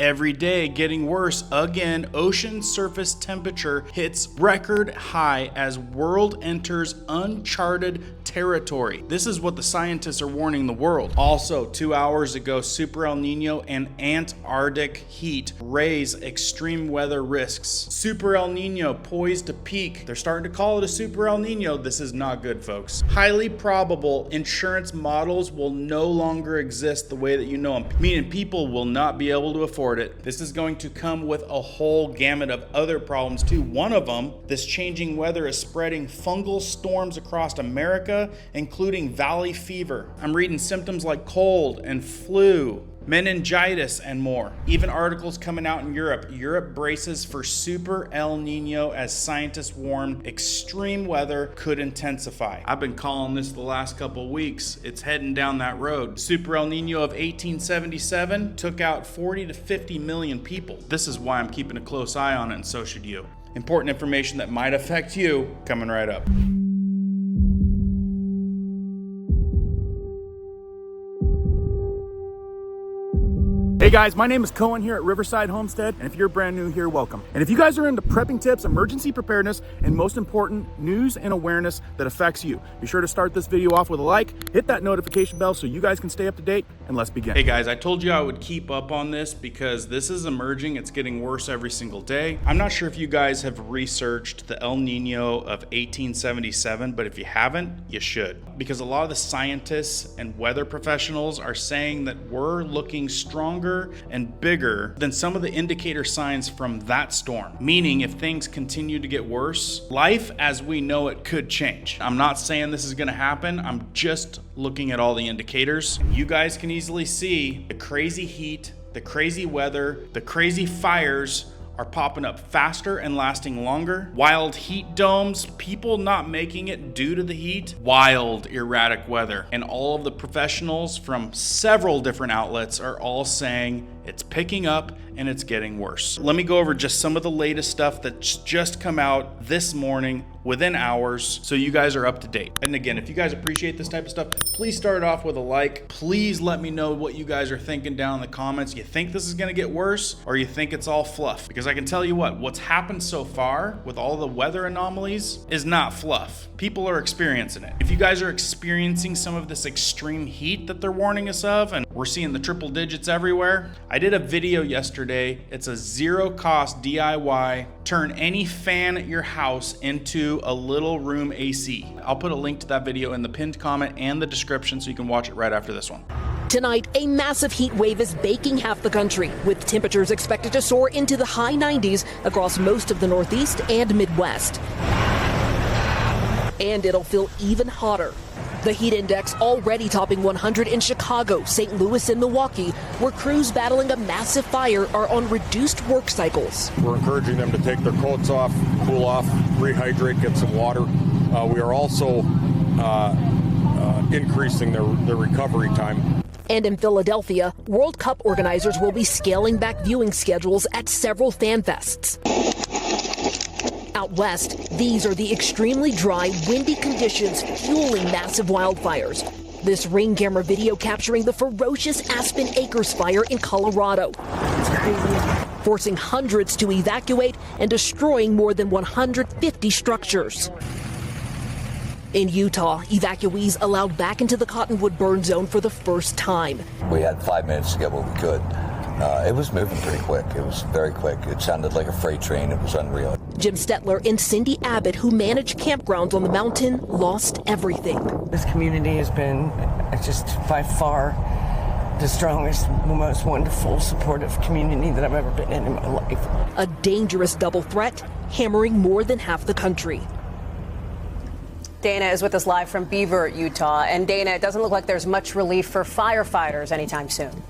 every day getting worse. Again, ocean surface temperature hits record high as world enters uncharted territory. This is what the scientists are warning the world. Also, 2 hours ago, Super El Niño and Antarctic heat raise extreme weather risks. Super El Niño poised to peak. They're starting to call it a Super El Niño. This is not good, folks. Highly probable insurance models will no longer exist the way that you know them, meaning people will not be able to afford it. This is going to come with a whole gamut of other problems too. One of them, this changing weather is spreading fungal storms across America, including valley fever. I'm reading symptoms like cold and flu, meningitis, and more. Even articles coming out in Europe. Europe braces for Super El Niño as scientists warn extreme weather could intensify. I've been calling this the last couple of weeks. It's heading down that road. Super El Niño of 1877 took out 40 to 50 million people. This is why I'm keeping a close eye on it, and so should you. Important information that might affect you coming right up. Hey guys, my name is Cohen here at Riverside Homestead, and if you're brand new here, welcome. And if you guys are into prepping tips, emergency preparedness, and most important, news and awareness that affects you, be sure to start this video off with a like, hit that notification bell so you guys can stay up to date, and let's begin. Hey guys, I told you I would keep up on this because this is emerging. It's getting worse every single day. I'm not sure if you guys have researched the El Nino of 1877, but if you haven't, you should. Because a lot of the scientists and weather professionals are saying that we're looking stronger and bigger than some of the indicator signs from that storm. Meaning, if things continue to get worse, life as we know it could change. I'm not saying this is going to happen. I'm just looking at all the indicators. You guys can easily see the crazy heat, the crazy weather, the crazy fires are popping up faster and lasting longer. Wild heat domes, people not making it due to the heat. Wild erratic weather. And all of the professionals from several different outlets are all saying it's picking up and it's getting worse. Let me go over just some of the latest stuff that's just come out this morning within hours, so you guys are up to date. And again, if you guys appreciate this type of stuff, please start off with a like. Please let me know what you guys are thinking down in the comments. You think this is gonna get worse, or you think it's all fluff? Because I can tell you what's happened so far with all the weather anomalies is not fluff. People are experiencing it. If you guys are experiencing some of this extreme heat that they're warning us of, and we're seeing the triple digits everywhere, I did a video yesterday. It's a zero cost DIY. Turn any fan at your house into a little room AC. I'll put a link to that video in the pinned comment and the description so you can watch it right after this one. Tonight, a massive heat wave is baking half the country, with temperatures expected to soar into the high 90s across most of the Northeast and Midwest. And it'll feel even hotter. The heat index already topping 100 in Chicago, St. Louis, and Milwaukee, where crews battling a massive fire are on reduced work cycles. We're encouraging them to take their coats off, cool off, rehydrate, get some water. We are also increasing their recovery time. And in Philadelphia, World Cup organizers will be scaling back viewing schedules at several fan fests. Out west, these are the extremely dry, windy conditions fueling massive wildfires. This ring camera video capturing the ferocious Aspen Acres fire in Colorado. It's crazy. Forcing hundreds to evacuate and destroying more than 150 structures. In Utah, evacuees allowed back into the cottonwood burn zone for the first time. We had 5 minutes to get what we could. It was moving pretty quick. It was very quick. It sounded like a freight train. It was unreal. Jim Stetler and Cindy Abbott, who manage campgrounds on the mountain, lost everything. This community has been just by far the strongest, most wonderful, supportive community that I've ever been in my life. A dangerous double threat, hammering more than half the country. Dana is with us live from Beaver, Utah. And Dana, it doesn't look like there's much relief for firefighters anytime soon.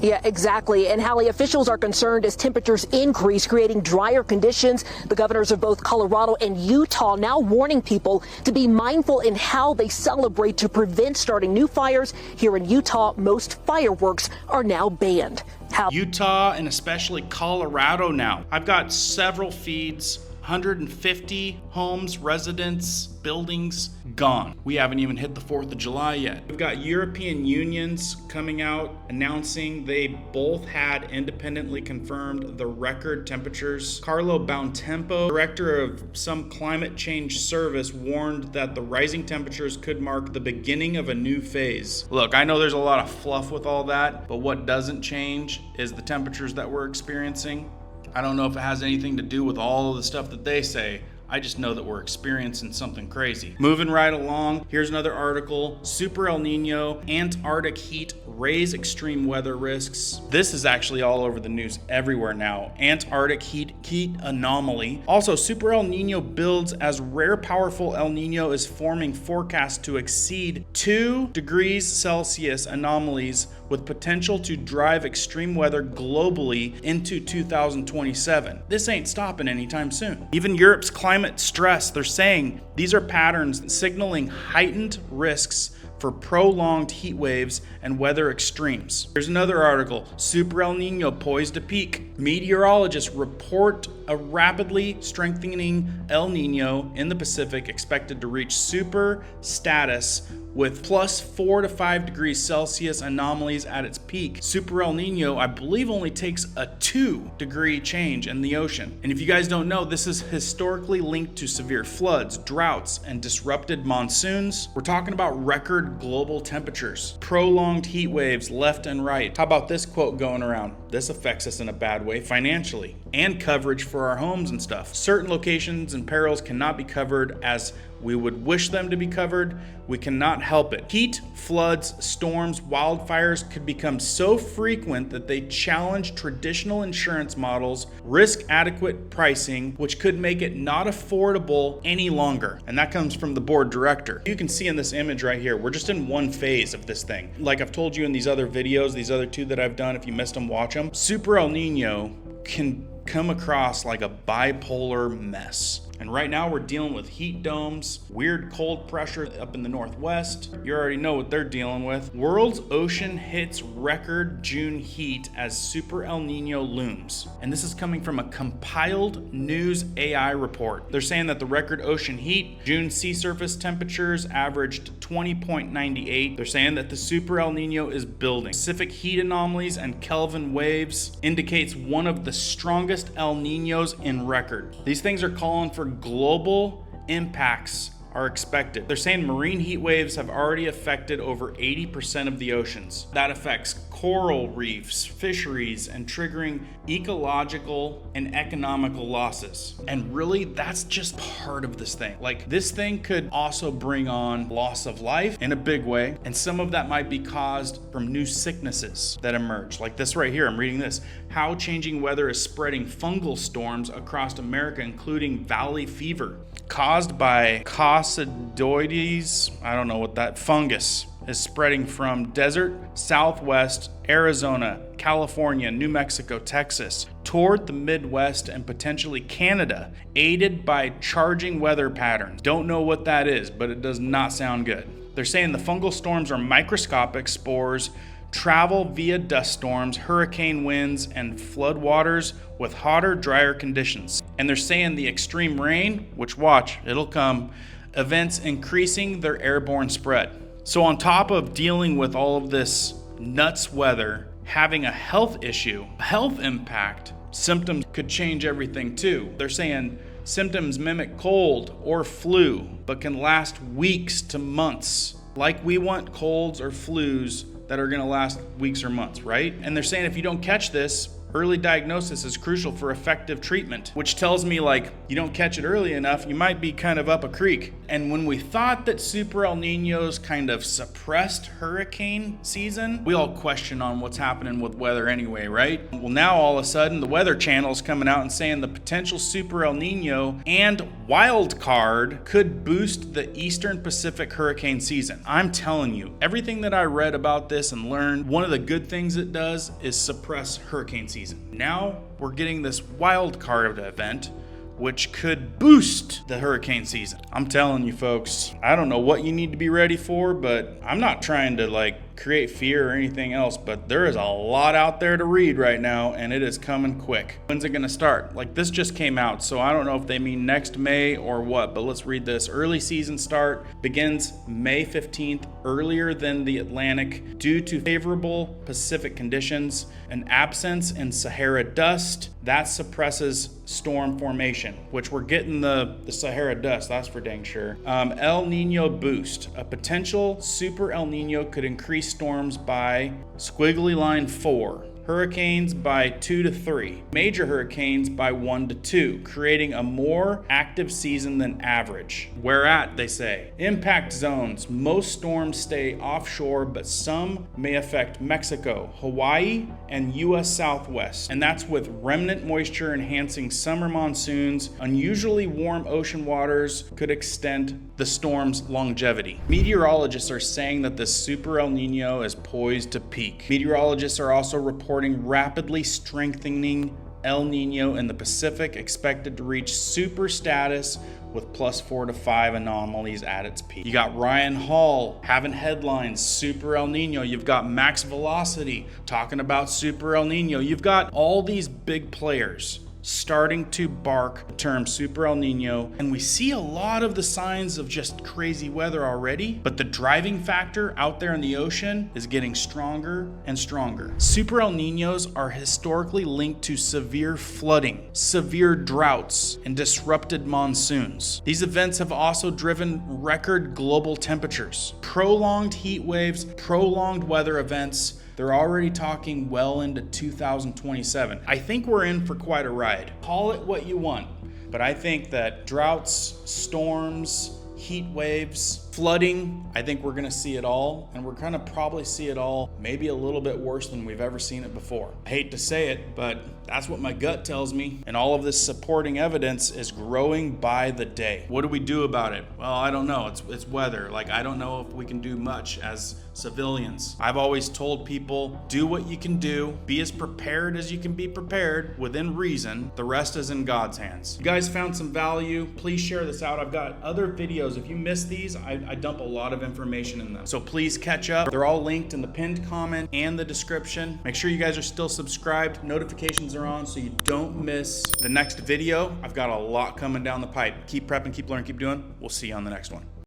Yeah, exactly. And Hallie, officials are concerned as temperatures increase, creating drier conditions. The governors of both Colorado and Utah now warning people to be mindful in how they celebrate to prevent starting new fires. Here in Utah, most fireworks are now banned. Utah and especially Colorado now. I've got several feeds 150 homes, residents, buildings gone. We haven't even hit the 4th of July yet. We've got European unions coming out announcing they both had independently confirmed the record temperatures. Carlo Bontempo, director of some climate change service, warned that the rising temperatures could mark the beginning of a new phase. Look, I know there's a lot of fluff with all that, but what doesn't change is the temperatures that we're experiencing. I don't know if it has anything to do with all of the stuff that they say. I just know that we're experiencing something crazy. Moving right along, here's another article. Super El Niño, Antarctic heat raise extreme weather risks. This is actually all over the news everywhere now. Antarctic heat anomaly. Also, Super El Niño builds as rare powerful El Niño is forming forecast to exceed 2 degrees Celsius anomalies with potential to drive extreme weather globally into 2027. This ain't stopping anytime soon. Even Europe's climate stress, they're saying these are patterns signaling heightened risks for prolonged heat waves and weather extremes. Here's another article. Super El Niño poised to peak. Meteorologists report a rapidly strengthening El Niño in the Pacific expected to reach super status with plus 4 to 5 degrees Celsius anomalies at its peak. Super El Niño, I believe, only takes a 2-degree change in the ocean. And if you guys don't know, this is historically linked to severe floods, droughts, and disrupted monsoons. We're talking about record global temperatures, prolonged heat waves left and right. How about this quote going around? This affects us in a bad way financially and coverage for our homes and stuff. Certain locations and perils cannot be covered as we would wish them to be covered. We cannot help it. Heat, floods, storms, wildfires could become so frequent that they challenge traditional insurance models, risk adequate pricing, which could make it not affordable any longer. And that comes from the board director. You can see in this image right here, we're just in one phase of this thing. Like I've told you in these other videos, these other 2 that I've done, if you missed them, watch them. Super El Niño can come across like a bipolar mess. And right now we're dealing with heat domes, weird cold pressure up in the northwest. You already know what they're dealing with. World's ocean hits record June heat as Super El Niño looms. And this is coming from a compiled news AI report. They're saying that the record ocean heat, June sea surface temperatures averaged 20.98. They're saying that the Super El Niño is building. Pacific heat anomalies and Kelvin waves indicates one of the strongest El Niños in record. These things are calling for global impacts are expected. They're saying marine heat waves have already affected over 80% of the oceans. That affects coral reefs, fisheries, and triggering ecological and economical losses. And really, that's just part of this thing. Like, this thing could also bring on loss of life in a big way, and some of that might be caused from new sicknesses that emerge. Like this right here, I'm reading this. How changing weather is spreading fungal storms across America, including valley fever, caused by coccidioides, I don't know what that fungus is spreading from desert, southwest, Arizona, California, New Mexico, Texas, toward the Midwest and potentially Canada, aided by charging weather patterns. Don't know what that is, but it does not sound good. They're saying the fungal storms are microscopic spores, travel via dust storms, hurricane winds, and floodwaters with hotter, drier conditions. And they're saying the extreme rain, which watch, it'll come, events increasing their airborne spread. So on top of dealing with all of this nuts weather, having a health issue, health impact, symptoms could change everything too. They're saying symptoms mimic cold or flu, but can last weeks to months. Like we want colds or flus that are gonna last weeks or months, right? And they're saying if you don't catch this, early diagnosis is crucial for effective treatment, which tells me like you don't catch it early enough, you might be kind of up a creek. And when we thought that Super El Niños kind of suppressed hurricane season, we all question on what's happening with weather anyway, right? Well, now all of a sudden the Weather Channel's coming out and saying the potential Super El Niño and wild card could boost the Eastern Pacific hurricane season. I'm telling you, everything that I read about this and learned, one of the good things it does is suppress hurricane season. Now we're getting this wild card event, which could boost the hurricane season. I'm telling you folks, I don't know what you need to be ready for, but I'm not trying to like create fear or anything else, but there is a lot out there to read right now, and it is coming quick. When's it gonna start? Like, this just came out, so I don't know if they mean next May or what, but let's read this. Early season start begins May 15th, earlier than the Atlantic due to favorable Pacific conditions, an absence in Sahara dust that suppresses storm formation, which we're getting the Sahara dust, that's for dang sure. El Nino boost. A potential Super El Nino could increase storms by squiggly line 4. Hurricanes by 2 to 3, major hurricanes by 1 to 2, creating a more active season than average. Where at, they say. Impact zones. Most storms stay offshore, but some may affect Mexico, Hawaii, and U.S. Southwest. And that's with remnant moisture enhancing summer monsoons. Unusually warm ocean waters could extend the storm's longevity. Meteorologists are saying that the Super El Nino is poised to peak. Meteorologists are also reporting rapidly strengthening El Nino in the Pacific, expected to reach super status with +4 to 5 anomalies at its peak. You got Ryan Hall having headlines, Super El Nino. You've got Max Velocity talking about Super El Nino. You've got all these big players starting to bark the term Super El Nino, and we see a lot of the signs of just crazy weather already, but the driving factor out there in the ocean is getting stronger and stronger. Super El Ninos are historically linked to severe flooding, severe droughts, and disrupted monsoons. These events have also driven record global temperatures, prolonged heat waves, prolonged weather events. They're already talking well into 2027. I think we're in for quite a ride. Call it what you want, but I think that droughts, storms, heat waves, flooding, I think we're gonna see it all, and we're gonna probably see it all maybe a little bit worse than we've ever seen it before. I hate to say it, but that's what my gut tells me, and all of this supporting evidence is growing by the day. What do we do about it? Well, I don't know. It's weather. Like, I don't know if we can do much as civilians. I've always told people, do what you can do, be as prepared as you can be prepared within reason. The rest is in God's hands. If you guys found some value, please share this out. I've got other videos. If you missed these, I dump a lot of information in them. So please catch up. They're all linked in the pinned comment and the description. Make sure you guys are still subscribed. Notifications are on so you don't miss the next video. I've got a lot coming down the pipe. Keep prepping, keep learning, keep doing. We'll see you on the next one.